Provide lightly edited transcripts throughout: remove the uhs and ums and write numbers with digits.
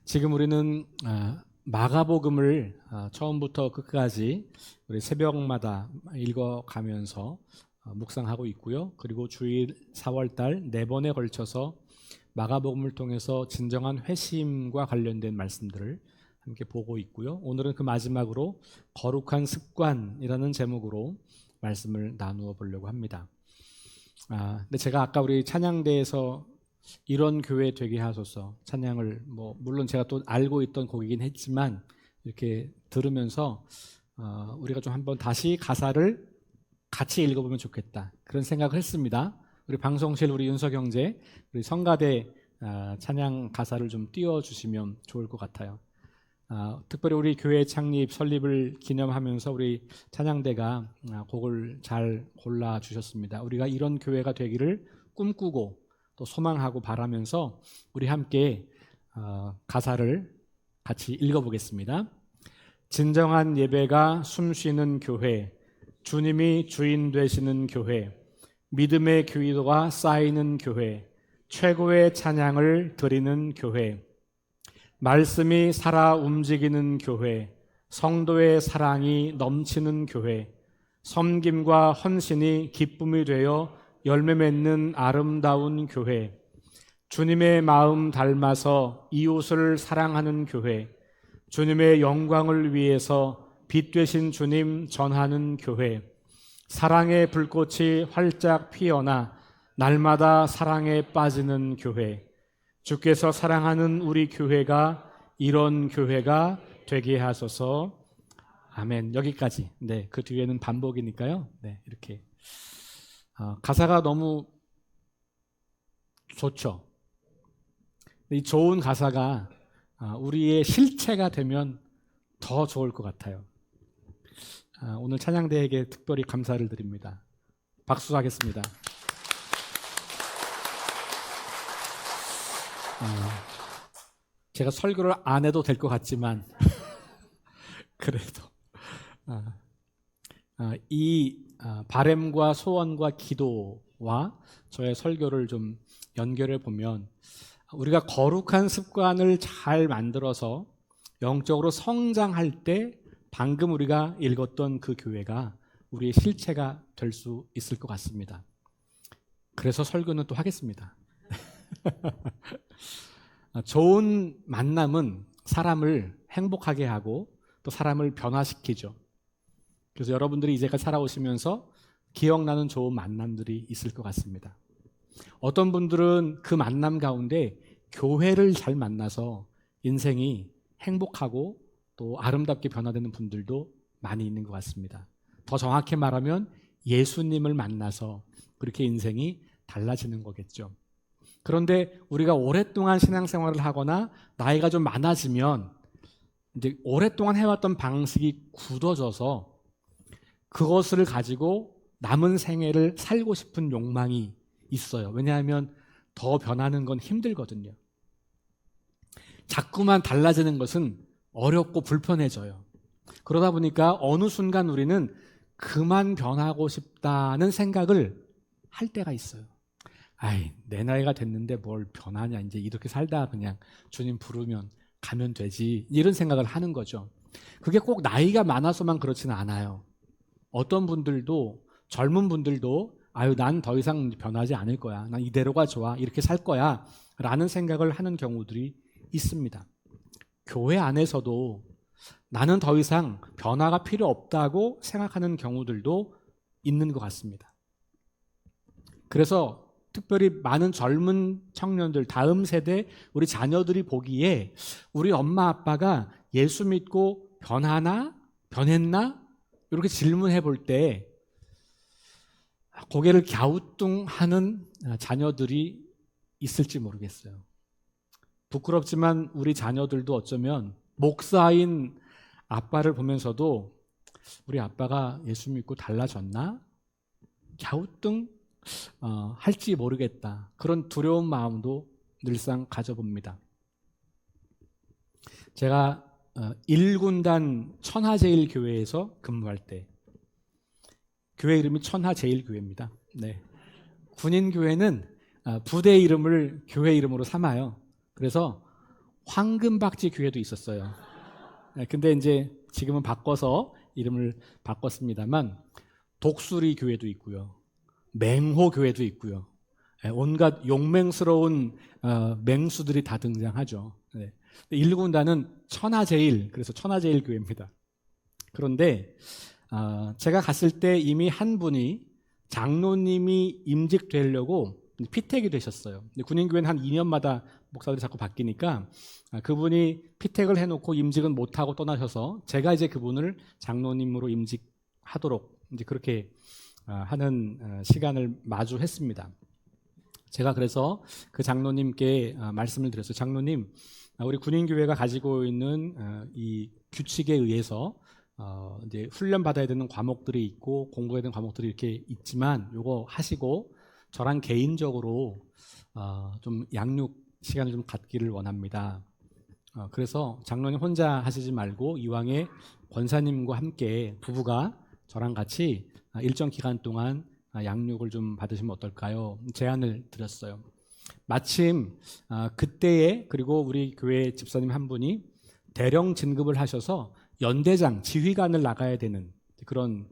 지금 우리는 마가복음을 처음부터 끝까지 우리 새벽마다 읽어가면서 묵상하고 있고요. 그리고 주일 4월달 4번에 걸쳐서 마가복음을 통해서 진정한 회심과 관련된 말씀들을 함께 보고 있고요. 오늘은 그 마지막으로 거룩한 습관이라는 제목으로 말씀을 나누어 보려고 합니다. 근데 제가 아까 우리 찬양대에서 이런 교회 되게 하소서 찬양을 물론 제가 또 알고 있던 곡이긴 했지만 이렇게 들으면서 우리가 좀 한번 다시 가사를 같이 읽어보면 좋겠다 그런 생각을 했습니다. 우리 방송실 우리 윤석 형제 우리 성가대 찬양 가사를 좀 띄워주시면 좋을 것 같아요. 특별히 우리 교회 창립 설립을 기념하면서 우리 찬양대가 곡을 잘 골라주셨습니다. 우리가 이런 교회가 되기를 꿈꾸고 또 소망하고 바라면서 우리 함께 가사를 같이 읽어보겠습니다. 진정한 예배가 숨쉬는 교회, 주님이 주인 되시는 교회, 믿음의 교회가 쌓이는 교회, 최고의 찬양을 드리는 교회, 말씀이 살아 움직이는 교회, 성도의 사랑이 넘치는 교회, 섬김과 헌신이 기쁨이 되어 열매 맺는 아름다운 교회, 주님의 마음 닮아서 이웃을 사랑하는 교회, 주님의 영광을 위해서 빛 되신 주님 전하는 교회, 사랑의 불꽃이 활짝 피어나 날마다 사랑에 빠지는 교회, 주께서 사랑하는 우리 교회가 이런 교회가 되게 하소서. 아멘. 여기까지. 네, 그 뒤에는 반복이니까요. 네, 이렇게 가사가 너무 좋죠. 이 좋은 가사가 우리의 실체가 되면 더 좋을 것 같아요. 오늘 찬양대에게 특별히 감사를 드립니다. 박수 하겠습니다. 제가 설교를 안 해도 될 것 같지만 그래도 이 바램과 소원과 기도와 저의 설교를 좀 연결해 보면 우리가 거룩한 습관을 잘 만들어서 영적으로 성장할 때 방금 우리가 읽었던 그 교회가 우리의 실체가 될 수 있을 것 같습니다. 그래서 설교는 또 하겠습니다. 좋은 만남은 사람을 행복하게 하고 또 사람을 변화시키죠. 그래서 여러분들이 이제까지 살아오시면서 기억나는 좋은 만남들이 있을 것 같습니다. 어떤 분들은 그 만남 가운데 교회를 잘 만나서 인생이 행복하고 또 아름답게 변화되는 분들도 많이 있는 것 같습니다. 더 정확히 말하면 예수님을 만나서 그렇게 인생이 달라지는 거겠죠. 그런데 우리가 오랫동안 신앙생활을 하거나 나이가 좀 많아지면 이제 오랫동안 해왔던 방식이 굳어져서 그것을 가지고 남은 생애를 살고 싶은 욕망이 있어요. 왜냐하면 더 변하는 건 힘들거든요. 자꾸만 달라지는 것은 어렵고 불편해져요. 그러다 보니까 어느 순간 우리는 그만 변하고 싶다는 생각을 할 때가 있어요. 내 나이가 됐는데 뭘 변하냐, 이제 이렇게 살다 그냥 주님 부르면 가면 되지, 이런 생각을 하는 거죠. 그게 꼭 나이가 많아서만 그렇지는 않아요. 어떤 분들도, 젊은 분들도 난 더 이상 변하지 않을 거야, 난 이대로가 좋아, 이렇게 살 거야 라는 생각을 하는 경우들이 있습니다. 교회 안에서도 나는 더 이상 변화가 필요 없다고 생각하는 경우들도 있는 것 같습니다. 그래서 특별히 많은 젊은 청년들, 다음 세대 우리 자녀들이 보기에 우리 엄마 아빠가 예수 믿고 변하나? 변했나? 이렇게 질문해 볼 때 고개를 갸우뚱하는 자녀들이 있을지 모르겠어요. 부끄럽지만 우리 자녀들도 어쩌면 목사인 아빠를 보면서도 우리 아빠가 예수 믿고 달라졌나? 갸우뚱 할지 모르겠다, 그런 두려운 마음도 늘상 가져봅니다. 제가 1군단 천하제일교회에서 근무할 때, 교회 이름이 천하제일교회입니다. 네. 군인교회는 부대 이름을 교회 이름으로 삼아요. 그래서 황금박쥐 교회도 있었어요. 근데 이제 지금은 바꿔서 이름을 바꿨습니다만 독수리 교회도 있고요. 맹호 교회도 있고요. 온갖 용맹스러운 맹수들이 다 등장하죠. 네. 1군단은 천하제일, 그래서 천하제일 교회입니다. 그런데 제가 갔을 때 이미 한 분이 장로님이 임직되려고 피택이 되셨어요. 군인교회는 한 2년마다 목사들이 자꾸 바뀌니까 그분이 피택을 해놓고 임직은 못하고 떠나셔서 제가 이제 그분을 장로님으로 임직하도록 이제 그렇게 하는 시간을 마주했습니다. 제가 그래서 그 장로님께 말씀을 드렸어요. 장로님, 우리 군인교회가 가지고 있는 이 규칙에 의해서 이제 훈련 받아야 되는 과목들이 있고 공부해야 되는 과목들이 이렇게 있지만 요거 하시고 저랑 개인적으로 좀 양육 시간을 좀 갖기를 원합니다. 그래서 장로님 혼자 하시지 말고 이왕에 권사님과 함께 부부가 저랑 같이 일정 기간 동안 양육을 좀 받으시면 어떨까요? 제안을 드렸어요. 마침 그때에 그리고 우리 교회 집사님 한 분이 대령 진급을 하셔서 연대장 지휘관을 나가야 되는 그런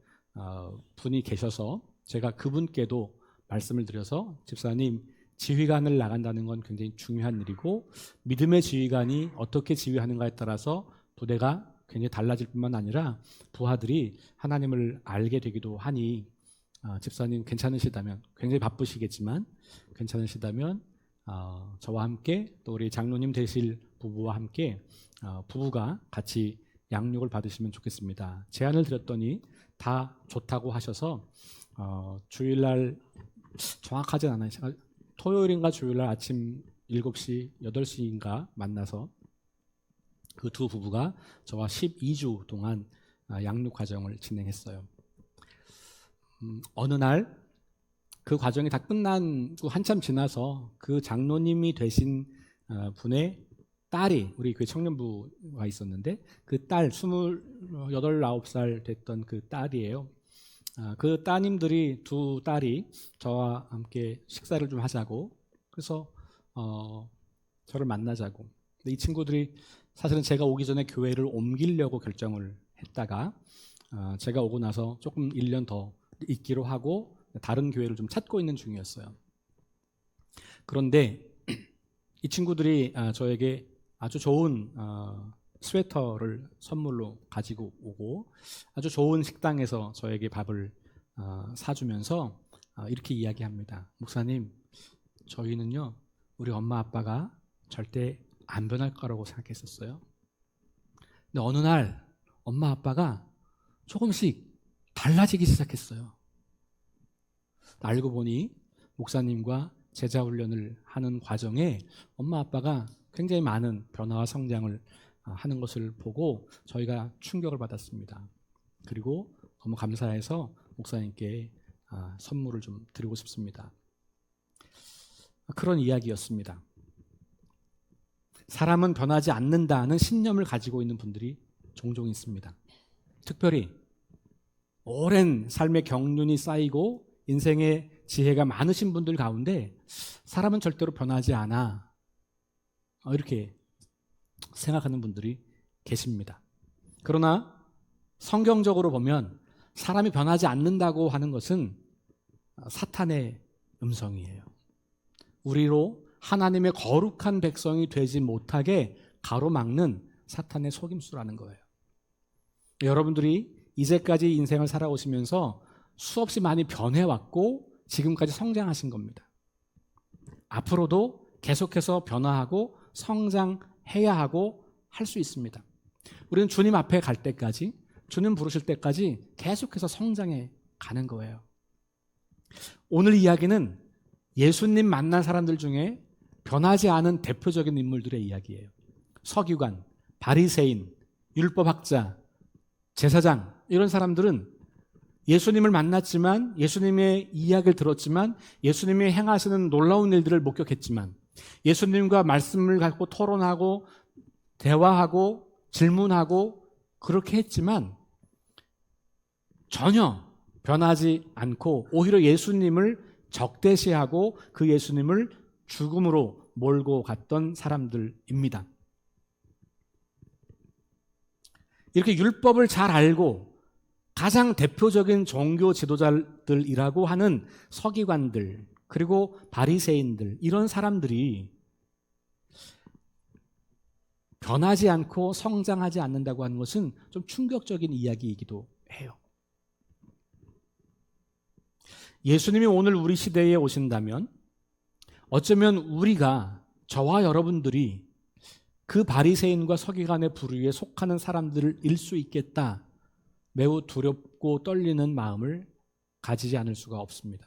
분이 계셔서 제가 그분께도 말씀을 드려서 집사님 지휘관을 나간다는 건 굉장히 중요한 일이고 믿음의 지휘관이 어떻게 지휘하는가에 따라서 부대가 굉장히 달라질 뿐만 아니라 부하들이 하나님을 알게 되기도 하니 집사님 괜찮으시다면 굉장히 바쁘시겠지만 괜찮으시다면 저와 함께 또 우리 장로님 되실 부부와 함께 부부가 같이 양육을 받으시면 좋겠습니다. 제안을 드렸더니 다 좋다고 하셔서 주일날 정확하진 않아요. 토요일인가 주일날 아침 7시, 8시인가 만나서 그 두 부부가 저와 12주 동안 양육 과정을 진행했어요. 어느 날 그 과정이 다 끝난 한참 지나서 그 장로님이 되신 분의 딸이 우리 교회 청년부가 있었는데 그 딸 28, 9살 됐던 그 딸이에요. 그 따님들이 두 딸이 저와 함께 식사를 좀 하자고 그래서 저를 만나자고. 근데 이 친구들이 사실은 제가 오기 전에 교회를 옮기려고 결정을 했다가 제가 오고 나서 조금 1년 더 있기로 하고 다른 교회를 좀 찾고 있는 중이었어요. 그런데 이 친구들이 저에게 아주 좋은 스웨터를 선물로 가지고 오고 아주 좋은 식당에서 저에게 밥을 사주면서 이렇게 이야기합니다. 목사님, 저희는요 우리 엄마 아빠가 절대 안 변할 거라고 생각했었어요. 근데 어느 날 엄마 아빠가 조금씩 달라지기 시작했어요. 알고 보니 목사님과 제자 훈련을 하는 과정에 엄마 아빠가 굉장히 많은 변화와 성장을 하는 것을 보고 저희가 충격을 받았습니다. 그리고 너무 감사해서 목사님께 선물을 좀 드리고 싶습니다. 그런 이야기였습니다. 사람은 변하지 않는다는 신념을 가지고 있는 분들이 종종 있습니다. 특별히 오랜 삶의 경륜이 쌓이고 인생의 지혜가 많으신 분들 가운데 사람은 절대로 변하지 않아 이렇게 생각하는 분들이 계십니다. 그러나 성경적으로 보면 사람이 변하지 않는다고 하는 것은 사탄의 음성이에요. 우리로 하나님의 거룩한 백성이 되지 못하게 가로막는 사탄의 속임수라는 거예요. 여러분들이 이제까지 인생을 살아오시면서 수없이 많이 변해왔고 지금까지 성장하신 겁니다. 앞으로도 계속해서 변화하고 성장해야 하고 할 수 있습니다. 우리는 주님 앞에 갈 때까지, 주님 부르실 때까지 계속해서 성장해 가는 거예요. 오늘 이야기는 예수님 만난 사람들 중에 변하지 않은 대표적인 인물들의 이야기예요. 서기관, 바리새인, 율법학자, 제사장 이런 사람들은 예수님을 만났지만 예수님의 이야기를 들었지만 예수님이 행하시는 놀라운 일들을 목격했지만 예수님과 말씀을 갖고 토론하고 대화하고 질문하고 그렇게 했지만 전혀 변하지 않고 오히려 예수님을 적대시하고 그 예수님을 죽음으로 몰고 갔던 사람들입니다. 이렇게 율법을 잘 알고 가장 대표적인 종교 지도자들이라고 하는 서기관들, 그리고 바리새인들, 이런 사람들이 변하지 않고 성장하지 않는다고 하는 것은 좀 충격적인 이야기이기도 해요. 예수님이 오늘 우리 시대에 오신다면 어쩌면 우리가, 저와 여러분들이 그 바리새인과 서기관의 부류에 속하는 사람들일 수 있겠다, 매우 두렵고 떨리는 마음을 가지지 않을 수가 없습니다.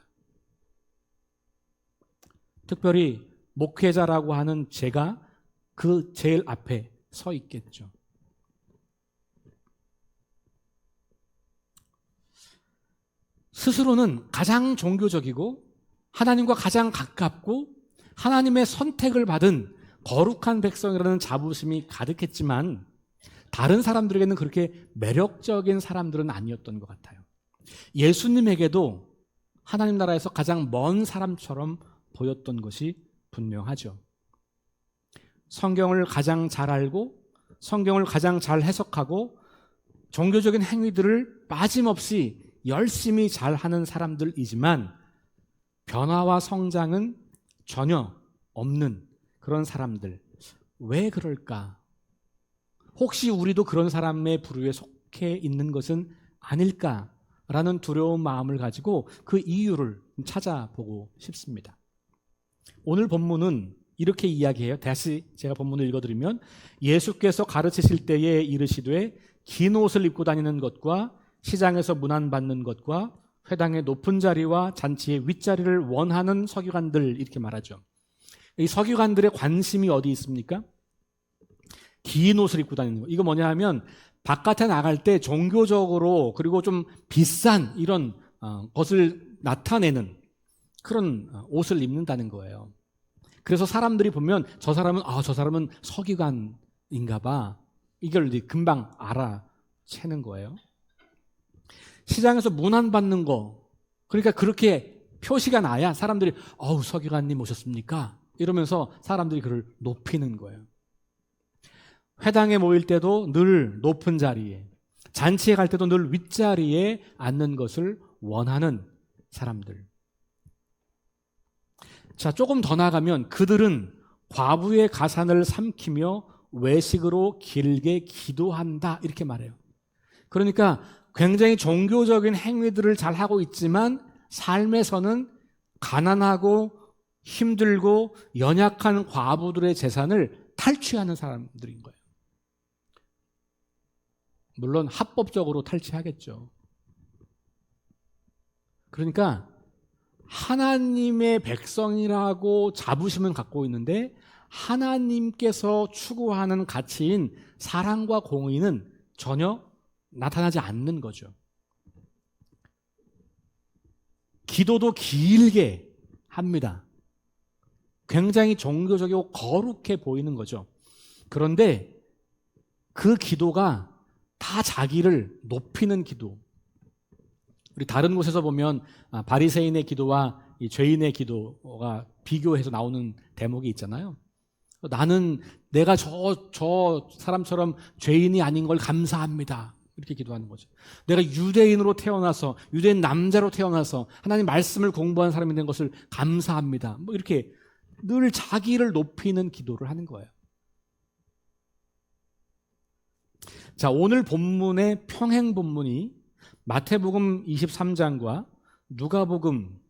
특별히 목회자라고 하는 제가 그 제일 앞에 서 있겠죠. 스스로는 가장 종교적이고 하나님과 가장 가깝고 하나님의 선택을 받은 거룩한 백성이라는 자부심이 가득했지만 다른 사람들에게는 그렇게 매력적인 사람들은 아니었던 것 같아요. 예수님에게도 하나님 나라에서 가장 먼 사람처럼 보였던 것이 분명하죠. 성경을 가장 잘 알고 성경을 가장 잘 해석하고 종교적인 행위들을 빠짐없이 열심히 잘하는 사람들이지만 변화와 성장은 전혀 없는 그런 사람들. 왜 그럴까? 혹시 우리도 그런 사람의 부류에 속해 있는 것은 아닐까라는 두려운 마음을 가지고 그 이유를 찾아보고 싶습니다. 오늘 본문은 이렇게 이야기해요. 다시 제가 본문을 읽어드리면, 예수께서 가르치실 때에 이르시되 긴 옷을 입고 다니는 것과 시장에서 문안받는 것과 회당의 높은 자리와 잔치의 윗자리를 원하는 서기관들, 이렇게 말하죠. 이 서기관들의 관심이 어디 있습니까? 긴 옷을 입고 다니는 거. 이거 뭐냐 하면 바깥에 나갈 때 종교적으로 그리고 좀 비싼 이런 것을 나타내는 그런 옷을 입는다는 거예요. 그래서 사람들이 보면 저 사람은 서기관인가 봐. 이걸 금방 알아채는 거예요. 시장에서 문안받는 거, 그러니까 그렇게 표시가 나야 사람들이 서기관님 오셨습니까? 이러면서 사람들이 그를 높이는 거예요. 회당에 모일 때도 늘 높은 자리에, 잔치에 갈 때도 늘 윗자리에 앉는 것을 원하는 사람들. 자, 조금 더 나가면 그들은 과부의 가산을 삼키며 외식으로 길게 기도한다, 이렇게 말해요. 그러니까 굉장히 종교적인 행위들을 잘 하고 있지만 삶에서는 가난하고 힘들고 연약한 과부들의 재산을 탈취하는 사람들인 거예요. 물론 합법적으로 탈취하겠죠. 그러니까 하나님의 백성이라고 자부심은 갖고 있는데 하나님께서 추구하는 가치인 사랑과 공의는 전혀 나타나지 않는 거죠. 기도도 길게 합니다. 굉장히 종교적이고 거룩해 보이는 거죠. 그런데 그 기도가 다 자기를 높이는 기도. 우리 다른 곳에서 보면 바리새인의 기도와 이 죄인의 기도가 비교해서 나오는 대목이 있잖아요. 나는 내가 저 사람처럼 죄인이 아닌 걸 감사합니다. 이렇게 기도하는 거죠. 내가 유대인으로 태어나서, 유대인 남자로 태어나서 하나님 말씀을 공부한 사람이 된 것을 감사합니다. 이렇게 늘 자기를 높이는 기도를 하는 거예요. 자, 오늘 본문의 평행 본문이 마태복음 23장과 누가복음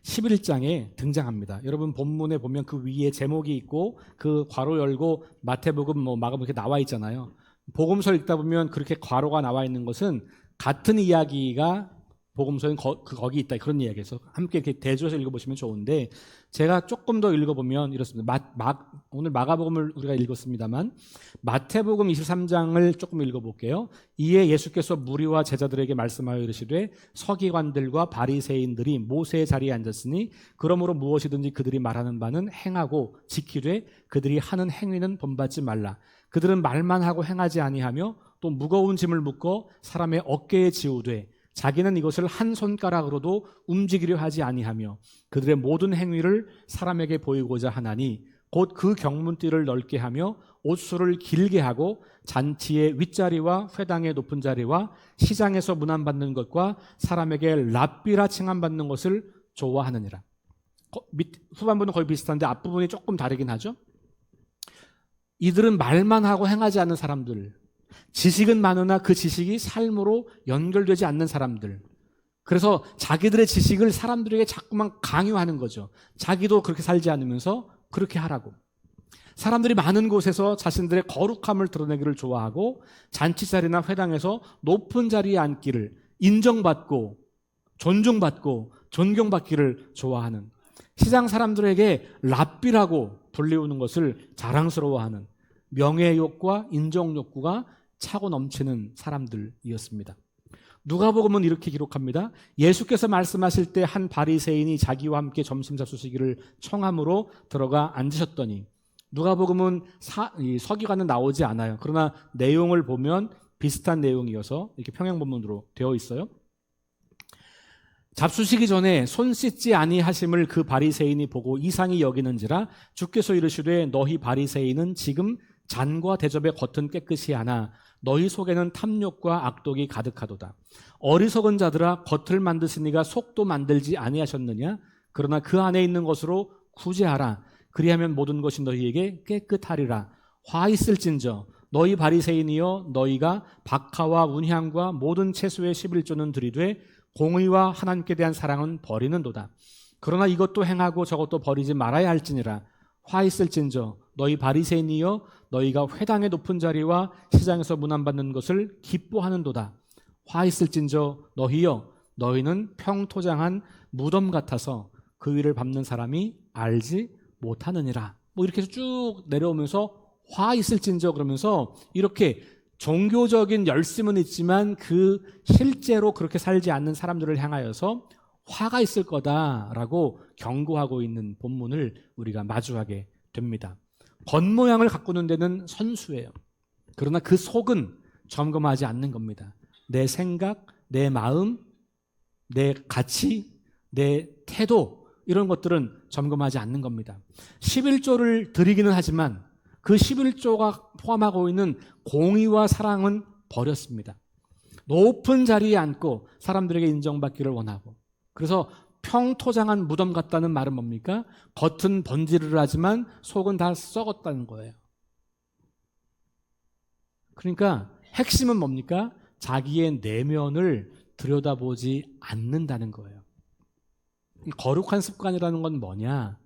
11장에 등장합니다. 여러분 본문에 보면 그 위에 제목이 있고 그 괄호 열고 마태복음 마가복음 이렇게 나와 있잖아요. 복음서 읽다 보면 그렇게 괄호가 나와 있는 것은 같은 이야기가 복음서엔 거기 있다, 그런 이야기에서 함께 이렇게 대조해서 읽어보시면 좋은데, 제가 조금 더 읽어보면 이렇습니다. 오늘 마가복음을 우리가 읽었습니다만 마태복음 23장을 조금 읽어볼게요. 이에 예수께서 무리와 제자들에게 말씀하여 이르시되 서기관들과 바리새인들이 모세의 자리에 앉았으니 그러므로 무엇이든지 그들이 말하는 바는 행하고 지키되 그들이 하는 행위는 본받지 말라. 그들은 말만 하고 행하지 아니하며 또 무거운 짐을 묶어 사람의 어깨에 지우되 자기는 이것을 한 손가락으로도 움직이려 하지 아니하며 그들의 모든 행위를 사람에게 보이고자 하나니 곧 그 경문띠를 넓게 하며 옷수를 길게 하고 잔치의 윗자리와 회당의 높은 자리와 시장에서 문안받는 것과 사람에게 랍비라 칭함받는 것을 좋아하느니라. 후반부는 거의 비슷한데 앞부분이 조금 다르긴 하죠. 이들은 말만 하고 행하지 않는 사람들, 지식은 많으나 그 지식이 삶으로 연결되지 않는 사람들. 그래서 자기들의 지식을 사람들에게 자꾸만 강요하는 거죠. 자기도 그렇게 살지 않으면서 그렇게 하라고. 사람들이 많은 곳에서 자신들의 거룩함을 드러내기를 좋아하고 잔치자리나 회당에서 높은 자리에 앉기를, 인정받고 존중받고 존경받기를 좋아하는, 시장 사람들에게 랍비라고 불리우는 것을 자랑스러워하는 명예욕과 인정욕구가 차고 넘치는 사람들이었습니다. 누가복음은 이렇게 기록합니다. 예수께서 말씀하실 때 한 바리새인이 자기와 함께 점심 잡수시기를 청함으로 들어가 앉으셨더니, 누가복음은 서기관은 나오지 않아요. 그러나 내용을 보면 비슷한 내용이어서 이렇게 평행본문으로 되어 있어요. 잡수시기 전에 손 씻지 아니하심을 그 바리새인이 보고 이상히 여기는지라 주께서 이르시되 너희 바리새인은 지금 잔과 대접의 겉은 깨끗이 하나 너희 속에는 탐욕과 악독이 가득하도다. 어리석은 자들아 겉을 만드시니가 속도 만들지 아니하셨느냐? 그러나 그 안에 있는 것으로 구제하라. 그리하면 모든 것이 너희에게 깨끗하리라. 화 있을진저 너희 바리새인이여 너희가 박하와 운향과 모든 채소의 11조는 들이되 공의와 하나님께 대한 사랑은 버리는도다. 그러나 이것도 행하고 저것도 버리지 말아야 할지니라. 화 있을진저 너희 바리새인이여 너희가 회당의 높은 자리와 시장에서 문안받는 것을 기뻐하는도다. 화 있을진저 너희여 너희는 평토장한 무덤 같아서 그 위를 밟는 사람이 알지 못하느니라. 뭐 이렇게 해서 쭉 내려오면서 화 있을진저 그러면서 이렇게 종교적인 열심은 있지만 그 실제로 그렇게 살지 않는 사람들을 향하여서 화가 있을 거다라고 경고하고 있는 본문을 우리가 마주하게 됩니다. 겉모양을 가꾸는 데는 선수예요. 그러나 그 속은 점검하지 않는 겁니다. 내 생각, 내 마음, 내 가치, 내 태도 이런 것들은 점검하지 않는 겁니다. 11조를 드리기는 하지만 그 11조가 포함하고 있는 공의와 사랑은 버렸습니다. 높은 자리에 앉고 사람들에게 인정받기를 원하고, 그래서 평토장한 무덤 같다는 말은 뭡니까? 겉은 번지르르 하지만 속은 다 썩었다는 거예요. 그러니까 핵심은 뭡니까? 자기의 내면을 들여다보지 않는다는 거예요. 거룩한 습관이라는 건 뭐냐?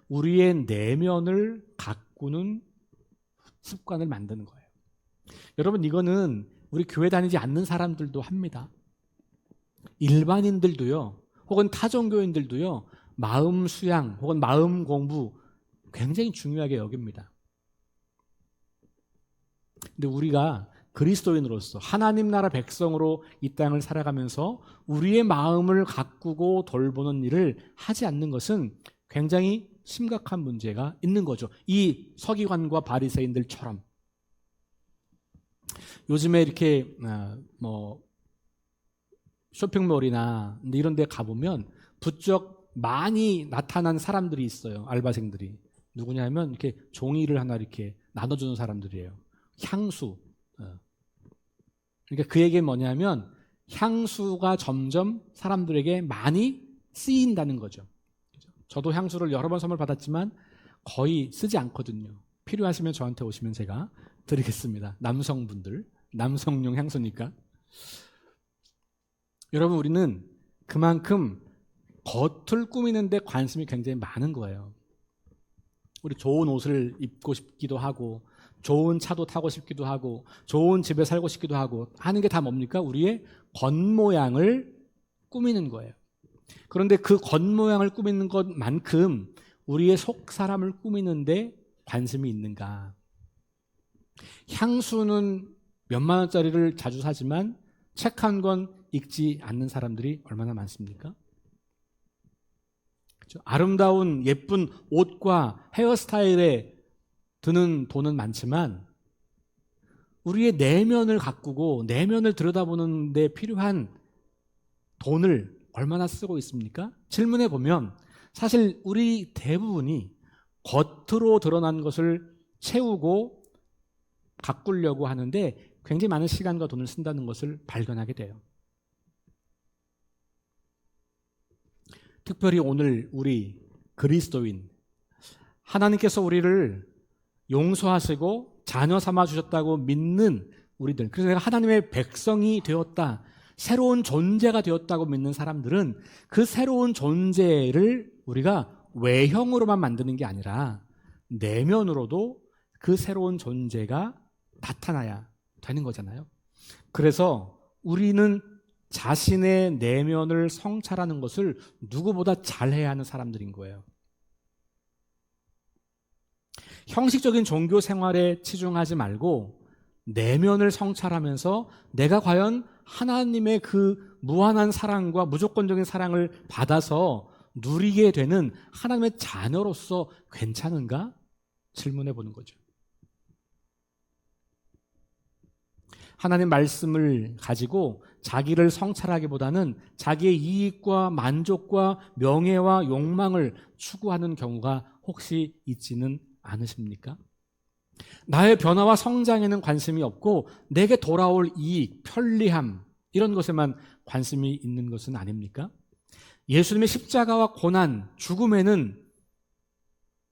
우리의 내면을 가꾸는 습관을 만드는 거예요. 여러분, 이거는 우리 교회 다니지 않는 사람들도 합니다. 일반인들도요, 혹은 타종교인들도요, 마음 수양 혹은 마음 공부 굉장히 중요하게 여깁니다. 근데 우리가 그리스도인으로서 하나님 나라 백성으로 이 땅을 살아가면서 우리의 마음을 가꾸고 돌보는 일을 하지 않는 것은 굉장히 심각한 문제가 있는 거죠. 이 서기관과 바리새인들처럼. 요즘에 이렇게 쇼핑몰이나 이런 데 가보면 부쩍 많이 나타난 사람들이 있어요. 알바생들이. 누구냐면 이렇게 종이를 하나 이렇게 나눠주는 사람들이에요. 향수. 그러니까 그 얘기는 뭐냐면 향수가 점점 사람들에게 많이 쓰인다는 거죠. 저도 향수를 여러 번 선물 받았지만 거의 쓰지 않거든요. 필요하시면 저한테 오시면 제가 드리겠습니다. 남성분들, 남성용 향수니까. 여러분, 우리는 그만큼 겉을 꾸미는 데 관심이 굉장히 많은 거예요. 우리 좋은 옷을 입고 싶기도 하고, 좋은 차도 타고 싶기도 하고, 좋은 집에 살고 싶기도 하고 하는 게 다 뭡니까? 우리의 겉모양을 꾸미는 거예요. 그런데 그 겉모양을 꾸미는 것만큼 우리의 속 사람을 꾸미는데 관심이 있는가? 향수는 몇만 원짜리를 자주 사지만 책 한 권 읽지 않는 사람들이 얼마나 많습니까? 그렇죠? 아름다운 예쁜 옷과 헤어스타일에 드는 돈은 많지만 우리의 내면을 가꾸고 내면을 들여다보는 데 필요한 돈을 얼마나 쓰고 있습니까? 질문해 보면 사실 우리 대부분이 겉으로 드러난 것을 채우고 가꾸려고 하는데 굉장히 많은 시간과 돈을 쓴다는 것을 발견하게 돼요. 특별히 오늘 우리 그리스도인, 하나님께서 우리를 용서하시고 자녀 삼아 주셨다고 믿는 우리들, 그래서 내가 하나님의 백성이 되었다, 새로운 존재가 되었다고 믿는 사람들은 그 새로운 존재를 우리가 외형으로만 만드는 게 아니라 내면으로도 그 새로운 존재가 나타나야 되는 거잖아요. 그래서 우리는 자신의 내면을 성찰하는 것을 누구보다 잘해야 하는 사람들인 거예요. 형식적인 종교 생활에 치중하지 말고 내면을 성찰하면서 내가 과연 하나님의 그 무한한 사랑과 무조건적인 사랑을 받아서 누리게 되는 하나님의 자녀로서 괜찮은가? 질문해 보는 거죠. 하나님 말씀을 가지고 자기를 성찰하기보다는 자기의 이익과 만족과 명예와 욕망을 추구하는 경우가 혹시 있지는 않으십니까? 나의 변화와 성장에는 관심이 없고 내게 돌아올 이익, 편리함 이런 것에만 관심이 있는 것은 아닙니까? 예수님의 십자가와 고난, 죽음에는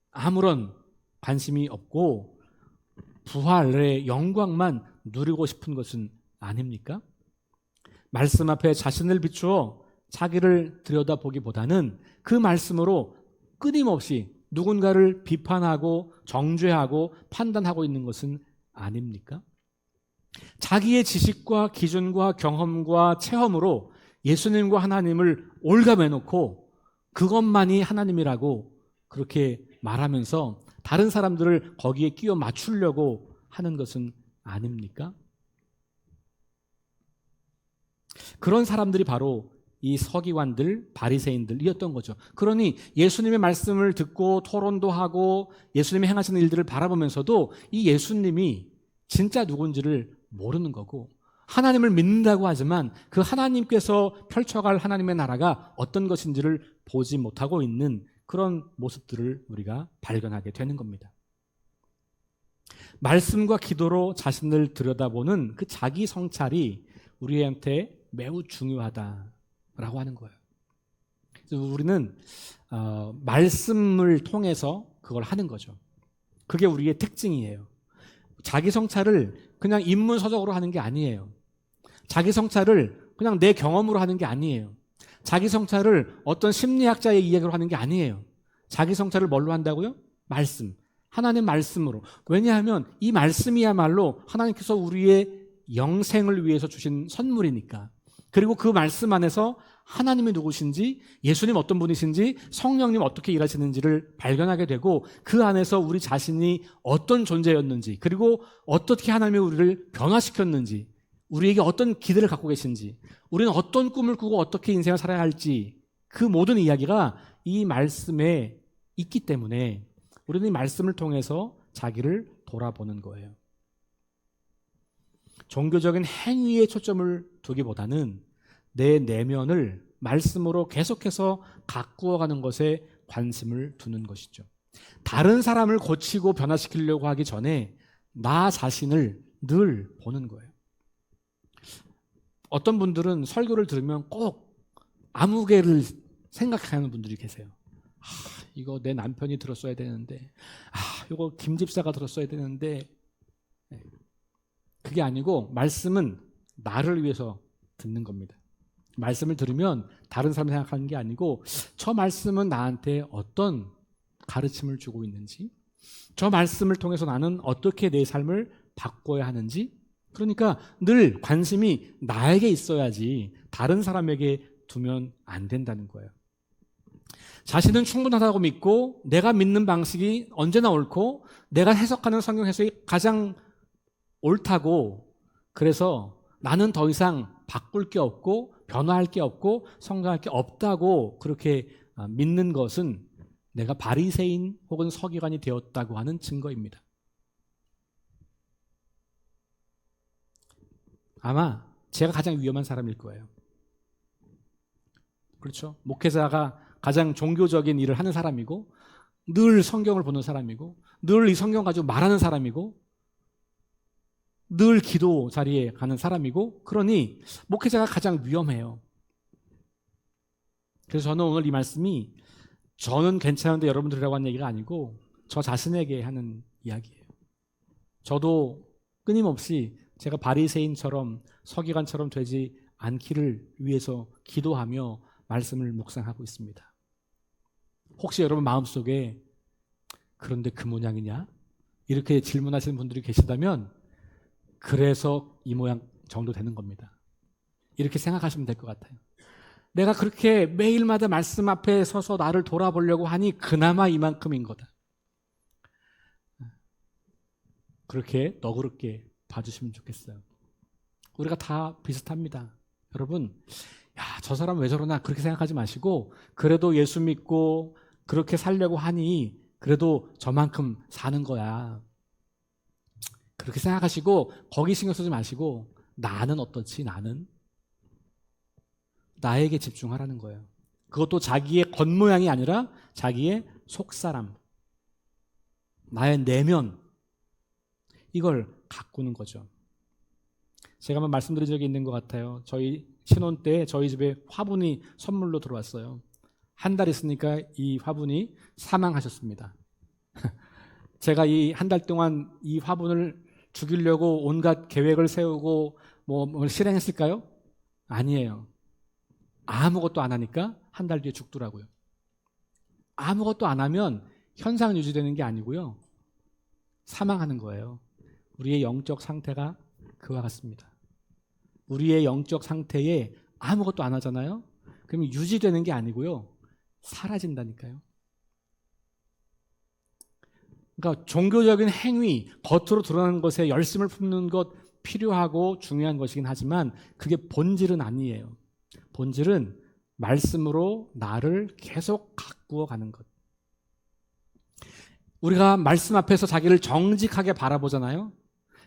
아무런 관심이 없고 부활의 영광만 누리고 싶은 것은 아닙니까? 말씀 앞에 자신을 비추어 자기를 들여다보기보다는 그 말씀으로 끊임없이 누군가를 비판하고 정죄하고 판단하고 있는 것은 아닙니까? 자기의 지식과 기준과 경험과 체험으로 예수님과 하나님을 올가매놓고 그것만이 하나님이라고 그렇게 말하면서 다른 사람들을 거기에 끼워 맞추려고 하는 것은 아닙니까? 그런 사람들이 바로 이 서기관들, 바리새인들이었던 거죠. 그러니 예수님의 말씀을 듣고 토론도 하고 예수님이 행하시는 일들을 바라보면서도 이 예수님이 진짜 누군지를 모르는 거고, 하나님을 믿는다고 하지만 그 하나님께서 펼쳐갈 하나님의 나라가 어떤 것인지를 보지 못하고 있는 그런 모습들을 우리가 발견하게 되는 겁니다. 말씀과 기도로 자신을 들여다보는 그 자기 성찰이 우리한테 매우 중요하다라고 하는 거예요. 그래서 우리는 말씀을 통해서 그걸 하는 거죠. 그게 우리의 특징이에요. 자기 성찰을 그냥 인문서적으로 하는 게 아니에요. 자기 성찰을 그냥 내 경험으로 하는 게 아니에요. 자기 성찰을 어떤 심리학자의 이야기로 하는 게 아니에요. 자기 성찰을 뭘로 한다고요? 말씀. 하나님 말씀으로. 왜냐하면 이 말씀이야말로 하나님께서 우리의 영생을 위해서 주신 선물이니까. 그리고 그 말씀 안에서 하나님이 누구신지, 예수님 어떤 분이신지, 성령님 어떻게 일하시는지를 발견하게 되고 그 안에서 우리 자신이 어떤 존재였는지, 그리고 어떻게 하나님이 우리를 변화시켰는지, 우리에게 어떤 기대를 갖고 계신지, 우리는 어떤 꿈을 꾸고 어떻게 인생을 살아야 할지, 그 모든 이야기가 이 말씀에 있기 때문에 우리는 이 말씀을 통해서 자기를 돌아보는 거예요. 종교적인 행위에 초점을 두기보다는 내 내면을 말씀으로 계속해서 가꾸어가는 것에 관심을 두는 것이죠. 다른 사람을 고치고 변화시키려고 하기 전에 나 자신을 늘 보는 거예요. 어떤 분들은 설교를 들으면 꼭 아무개를 생각하는 분들이 계세요. 이거 내 남편이 들었어야 되는데, 이거 김 집사가 들었어야 되는데. 그게 아니고 말씀은 나를 위해서 듣는 겁니다. 말씀을 들으면 다른 사람이 생각하는 게 아니고 저 말씀은 나한테 어떤 가르침을 주고 있는지, 저 말씀을 통해서 나는 어떻게 내 삶을 바꿔야 하는지, 그러니까 늘 관심이 나에게 있어야지 다른 사람에게 두면 안 된다는 거예요. 자신은 충분하다고 믿고 내가 믿는 방식이 언제나 옳고 내가 해석하는 성경 해석이 가장 옳다고, 그래서 나는 더 이상 바꿀 게 없고 변화할 게 없고 성장할 게 없다고 그렇게 믿는 것은 내가 바리새인 혹은 서기관이 되었다고 하는 증거입니다. 아마 제가 가장 위험한 사람일 거예요. 그렇죠? 목회자가 가장 종교적인 일을 하는 사람이고 늘 성경을 보는 사람이고 늘 이 성경 가지고 말하는 사람이고 늘 기도 자리에 가는 사람이고 그러니 목회자가 가장 위험해요. 그래서 저는 오늘 이 말씀이 저는 괜찮은데 여러분들이라고 하는 얘기가 아니고 저 자신에게 하는 이야기예요. 저도 끊임없이 제가 바리새인처럼 서기관처럼 되지 않기를 위해서 기도하며 말씀을 묵상하고 있습니다. 혹시 여러분 마음속에 그런데 그 모양이냐? 이렇게 질문하시는 분들이 계시다면 그래서 이 모양 정도 되는 겁니다. 이렇게 생각하시면 될 것 같아요. 내가 그렇게 매일마다 말씀 앞에 서서 나를 돌아보려고 하니 그나마 이만큼인 거다. 그렇게 너그럽게 봐주시면 좋겠어요. 우리가 다 비슷합니다. 여러분, 야, 저 사람 왜 저러나 그렇게 생각하지 마시고 그래도 예수 믿고 그렇게 살려고 하니 그래도 저만큼 사는 거야. 그렇게 생각하시고 거기 신경 쓰지 마시고 나는 어떻지? 나에게 집중하라는 거예요. 그것도 자기의 겉모양이 아니라 자기의 속사람, 나의 내면, 이걸 가꾸는 거죠. 제가 한번 말씀드린 적이 있는 것 같아요. 저희 신혼 때 저희 집에 화분이 선물로 들어왔어요. 한 달 있으니까 이 화분이 사망하셨습니다. 제가 이 한 달 동안 이 화분을 죽이려고 온갖 계획을 세우고 뭘 실행했을까요? 아니에요. 아무것도 안 하니까 한 달 뒤에 죽더라고요. 아무것도 안 하면 현상 유지되는 게 아니고요. 사망하는 거예요. 우리의 영적 상태가 그와 같습니다. 우리의 영적 상태에 아무것도 안 하잖아요. 그러면 유지되는 게 아니고요. 사라진다니까요. 그러니까 종교적인 행위, 겉으로 드러나는 것에 열심을 품는 것 필요하고 중요한 것이긴 하지만 그게 본질은 아니에요. 본질은 말씀으로 나를 계속 가꾸어 가는 것. 우리가 말씀 앞에서 자기를 정직하게 바라보잖아요.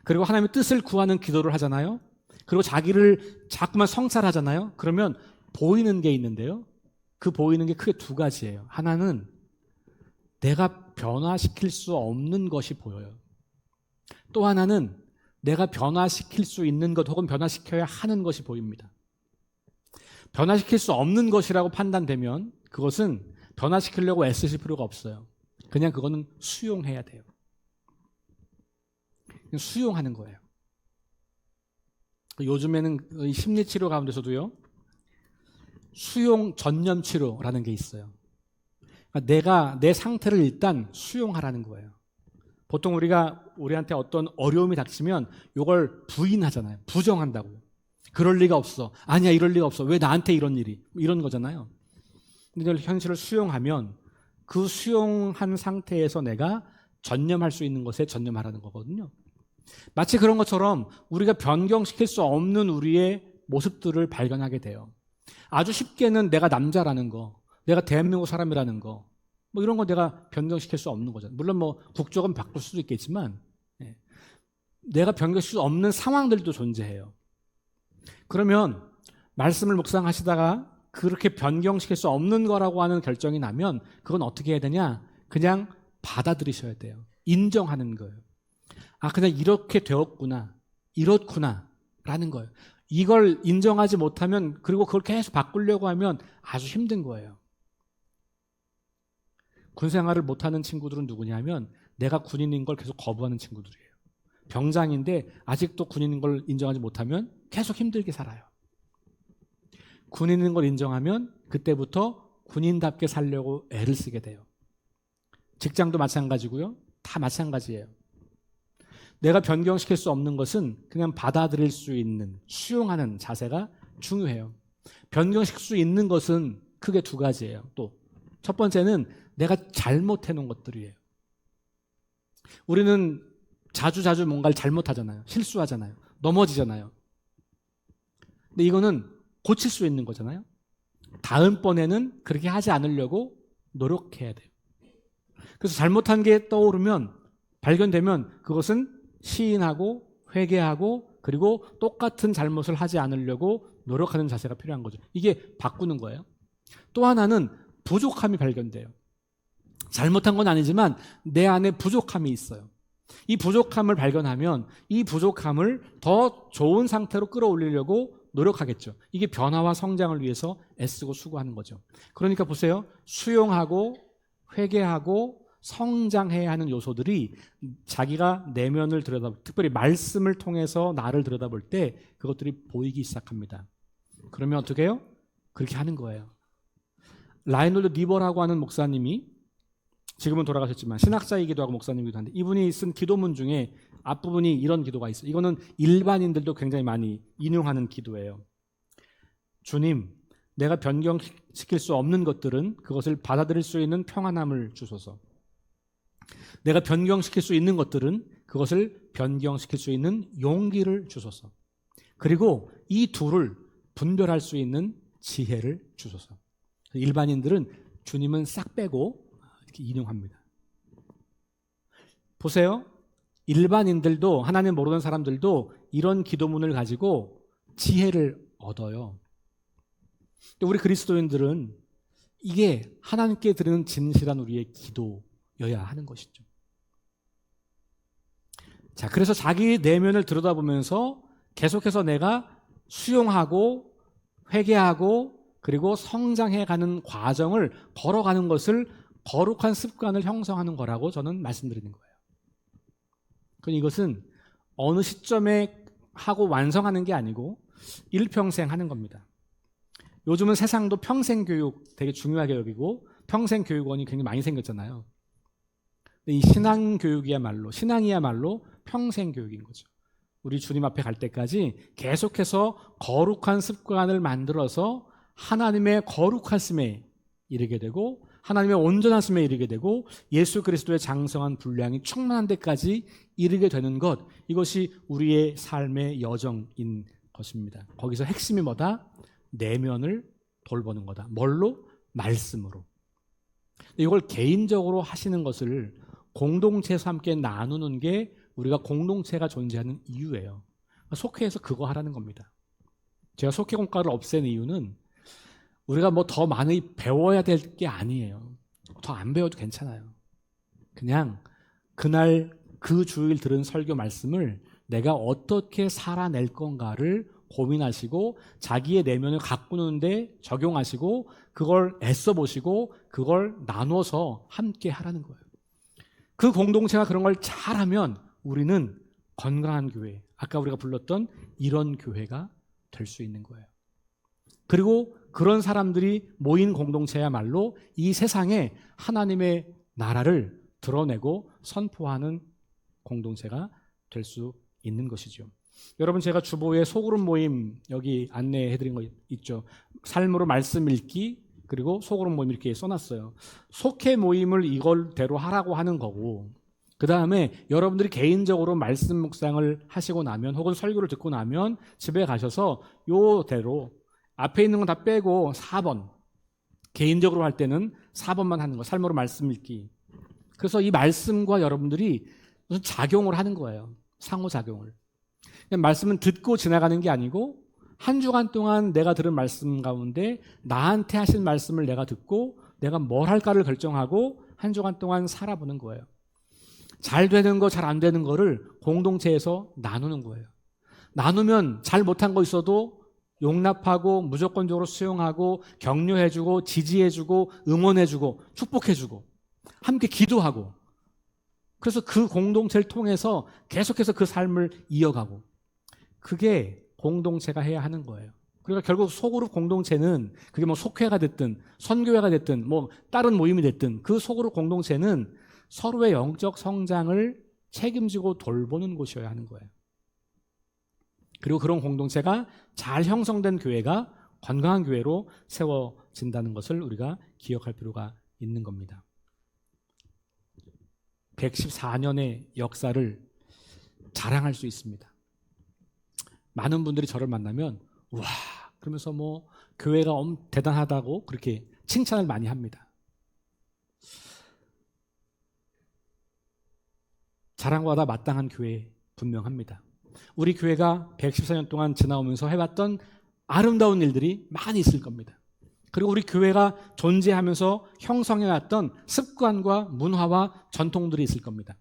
그리고 하나님의 뜻을 구하는 기도를 하잖아요. 그리고 자기를 자꾸만 성찰하잖아요. 그러면 보이는 게 있는데요. 그 보이는 게 크게 두 가지예요. 하나는 내가 변화시킬 수 없는 것이 보여요. 또 하나는 내가 변화시킬 수 있는 것 혹은 변화시켜야 하는 것이 보입니다. 변화시킬 수 없는 것이라고 판단되면 그것은 변화시키려고 애쓰실 필요가 없어요. 그냥 그거는 수용해야 돼요. 그냥 수용하는 거예요. 요즘에는 심리치료 가운데서도요, 수용 전념 치료라는 게 있어요. 그러니까 내가 내 상태를 일단 수용하라는 거예요. 보통 우리한테 어떤 어려움이 닥치면 이걸 부인하잖아요. 부정한다고요. 그럴 리가 없어. 아니야, 이럴 리가 없어. 왜 나한테 이런 일이? 이런 거잖아요. 근데 이걸 현실을 수용하면 그 수용한 상태에서 내가 전념할 수 있는 것에 전념하라는 거거든요. 마치 그런 것처럼 우리가 변경시킬 수 없는 우리의 모습들을 발견하게 돼요. 아주 쉽게는 내가 남자라는 거, 내가 대한민국 사람이라는 거, 이런 거 내가 변경시킬 수 없는 거잖아요. 물론 국적은 바꿀 수도 있겠지만, 내가 변경시킬 수 없는 상황들도 존재해요. 그러면 말씀을 묵상하시다가 그렇게 변경시킬 수 없는 거라고 하는 결정이 나면 그건 어떻게 해야 되냐? 그냥 받아들이셔야 돼요. 인정하는 거예요. 아, 그냥 이렇게 되었구나. 이렇구나. 라는 거예요. 이걸 인정하지 못하면 그리고 그걸 계속 바꾸려고 하면 아주 힘든 거예요. 군생활을 못하는 친구들은 누구냐면 내가 군인인 걸 계속 거부하는 친구들이에요. 병장인데 아직도 군인인 걸 인정하지 못하면 계속 힘들게 살아요. 군인인 걸 인정하면 그때부터 군인답게 살려고 애를 쓰게 돼요. 직장도 마찬가지고요. 다 마찬가지예요. 내가 변경시킬 수 없는 것은 그냥 받아들일 수 있는, 수용하는 자세가 중요해요. 변경시킬 수 있는 것은 크게 두 가지예요. 또 첫 번째는 내가 잘못해놓은 것들이에요. 우리는 자주 뭔가를 잘못하잖아요. 실수하잖아요. 넘어지잖아요. 근데 이거는 고칠 수 있는 거잖아요. 다음번에는 그렇게 하지 않으려고 노력해야 돼요. 그래서 잘못한 게 떠오르면, 발견되면 그것은 시인하고 회개하고 그리고 똑같은 잘못을 하지 않으려고 노력하는 자세가 필요한 거죠. 이게 바꾸는 거예요. 또 하나는 부족함이 발견돼요. 잘못한 건 아니지만 내 안에 부족함이 있어요. 이 부족함을 발견하면 이 부족함을 더 좋은 상태로 끌어올리려고 노력하겠죠. 이게 변화와 성장을 위해서 애쓰고 수고하는 거죠. 그러니까 보세요. 수용하고 회개하고 성장해야 하는 요소들이 자기가 내면을 특별히 말씀을 통해서 나를 들여다볼 때 그것들이 보이기 시작합니다. 그러면 어떻게 해요? 그렇게 하는 거예요. 라이놀드 니버라고 하는 목사님이 지금은 돌아가셨지만 신학자이기도 하고 목사님이기도 한데 이분이 쓴 기도문 중에 앞부분이 이런 기도가 있어요. 이거는 일반인들도 굉장히 많이 인용하는 기도예요. 주님, 내가 변경시킬 수 없는 것들은 그것을 받아들일 수 있는 평안함을 주소서. 내가 변경시킬 수 있는 것들은 그것을 변경시킬 수 있는 용기를 주소서. 그리고 이 둘을 분별할 수 있는 지혜를 주소서. 일반인들은 주님은 싹 빼고 이렇게 인용합니다. 보세요. 일반인들도 하나님 모르는 사람들도 이런 기도문을 가지고 지혜를 얻어요. 우리 그리스도인들은 이게 하나님께 드리는 진실한 우리의 기도여야 하는 것이죠. 자, 그래서 자기 내면을 들여다보면서 계속해서 내가 수용하고 회개하고 그리고 성장해가는 과정을 걸어가는 것을 거룩한 습관을 형성하는 거라고 저는 말씀드리는 거예요. 그럼 이것은 어느 시점에 하고 완성하는 게 아니고 일평생 하는 겁니다. 요즘은 세상도 평생교육 되게 중요하게 여기고 평생교육원이 굉장히 많이 생겼잖아요. 근데 이 신앙이야말로 평생교육인 거죠. 우리 주님 앞에 갈 때까지 계속해서 거룩한 습관을 만들어서 하나님의 거룩하심에 이르게 되고 하나님의 온전하심에 이르게 되고 예수 그리스도의 장성한 분량이 충만한 데까지 이르게 되는 것, 이것이 우리의 삶의 여정인 것입니다. 거기서 핵심이 뭐다? 내면을 돌보는 거다. 뭘로? 말씀으로. 이걸 개인적으로 하시는 것을 공동체에서 함께 나누는 게 우리가 공동체가 존재하는 이유예요. 속회에서 그거 하라는 겁니다. 제가 속회 공과를 없앤 이유는 우리가 뭐 더 많이 배워야 될 게 아니에요. 더 안 배워도 괜찮아요. 그냥 그날 그 주일 들은 설교 말씀을 내가 어떻게 살아낼 건가를 고민하시고 자기의 내면을 가꾸는데 적용하시고 그걸 애써 보시고 그걸 나눠서 함께 하라는 거예요. 그 공동체가 그런 걸 잘하면 우리는 건강한 교회, 아까 우리가 불렀던 이런 교회가 될 수 있는 거예요. 그리고 그런 사람들이 모인 공동체야말로 이 세상에 하나님의 나라를 드러내고 선포하는 공동체가 될 수 있는 것이죠. 여러분, 제가 주보에 소그룹 모임 여기 안내해드린 거 있죠. 삶으로 말씀 읽기 그리고 소그룹 모임 이렇게 써놨어요. 속회 모임을 이걸대로 하라고 하는 거고, 그 다음에 여러분들이 개인적으로 말씀 묵상을 하시고 나면 혹은 설교를 듣고 나면 집에 가셔서 요대로 앞에 있는 건 다 빼고 4번, 개인적으로 할 때는 4번만 하는 거, 삶으로 말씀 읽기. 그래서 이 말씀과 여러분들이 무슨 작용을 하는 거예요. 상호작용을. 말씀은 듣고 지나가는 게 아니고 한 주간 동안 내가 들은 말씀 가운데 나한테 하신 말씀을 내가 듣고 내가 뭘 할까를 결정하고 한 주간 동안 살아보는 거예요. 잘 되는 거, 잘 안 되는 거를 공동체에서 나누는 거예요. 나누면 잘 못한 거 있어도 용납하고 무조건적으로 수용하고 격려해주고 지지해주고 응원해주고 축복해주고 함께 기도하고, 그래서 그 공동체를 통해서 계속해서 그 삶을 이어가고, 그게 공동체가 해야 하는 거예요. 그러니까 결국 소그룹 공동체는 그게 뭐 속회가 됐든 선교회가 됐든 뭐 다른 모임이 됐든 그 소그룹 공동체는 서로의 영적 성장을 책임지고 돌보는 곳이어야 하는 거예요. 그리고 그런 공동체가 잘 형성된 교회가 건강한 교회로 세워진다는 것을 우리가 기억할 필요가 있는 겁니다. 114년의 역사를 자랑할 수 있습니다. 많은 분들이 저를 만나면 와, 그러면서 뭐 교회가 대단하다고 그렇게 칭찬을 많이 합니다. 자랑받아 마땅한 교회 분명합니다. 우리 교회가 114년 동안 지나오면서 해왔던 아름다운 일들이 많이 있을 겁니다. 그리고 우리 교회가 존재하면서 형성해왔던 습관과 문화와 전통들이 있을 겁니다.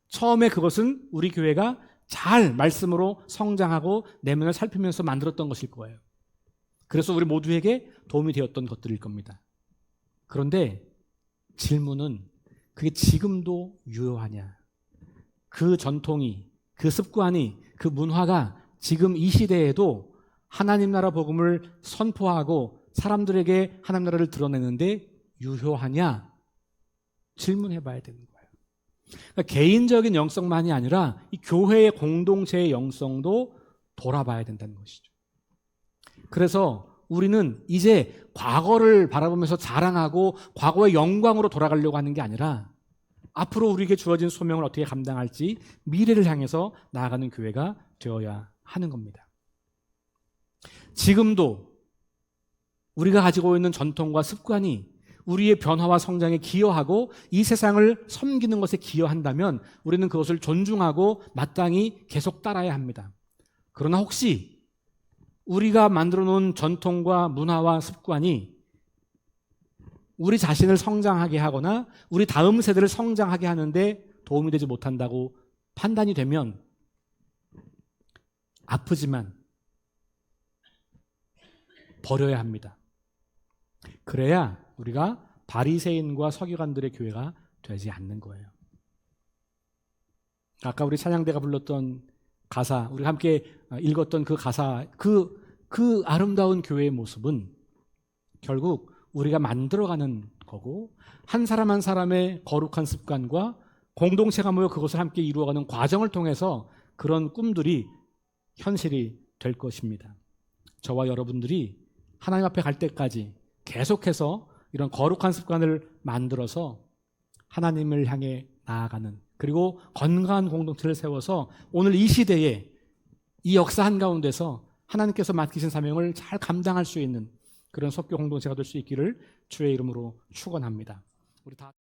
처음에 그것은 우리 교회가 잘 말씀으로 성장하고 내면을 살피면서 만들었던 것일 거예요. 그래서 우리 모두에게 도움이 되었던 것들일 겁니다. 그런데 질문은 그게 지금도 유효하냐? 그 전통이, 그 습관이, 그 문화가 지금 이 시대에도 하나님 나라 복음을 선포하고 사람들에게 하나님 나라를 드러내는데 유효하냐? 질문해 봐야 되는 거예요. 그러니까 개인적인 영성만이 아니라 이 교회의 공동체의 영성도 돌아봐야 된다는 것이죠. 그래서 우리는 이제 과거를 바라보면서 자랑하고 과거의 영광으로 돌아가려고 하는 게 아니라 앞으로 우리에게 주어진 소명을 어떻게 감당할지 미래를 향해서 나아가는 교회가 되어야 하는 겁니다. 지금도 우리가 가지고 있는 전통과 습관이 우리의 변화와 성장에 기여하고 이 세상을 섬기는 것에 기여한다면 우리는 그것을 존중하고 마땅히 계속 따라야 합니다. 그러나 혹시 우리가 만들어 놓은 전통과 문화와 습관이 우리 자신을 성장하게 하거나 우리 다음 세대를 성장하게 하는데 도움이 되지 못한다고 판단이 되면 아프지만 버려야 합니다. 그래야 우리가 바리새인과 서기관들의 교회가 되지 않는 거예요. 아까 우리 찬양대가 불렀던 가사, 우리가 함께 읽었던 그 가사, 그 아름다운 교회의 모습은 결국 우리가 만들어가는 거고 한 사람 한 사람의 거룩한 습관과 공동체가 모여 그것을 함께 이루어가는 과정을 통해서 그런 꿈들이 현실이 될 것입니다. 저와 여러분들이 하나님 앞에 갈 때까지 계속해서 이런 거룩한 습관을 만들어서 하나님을 향해 나아가는, 그리고 건강한 공동체를 세워서 오늘 이 시대에 이 역사 한가운데서 하나님께서 맡기신 사명을 잘 감당할 수 있는 그런 석교 공동체가 될 수 있기를 주의 이름으로 축원합니다. 우리 다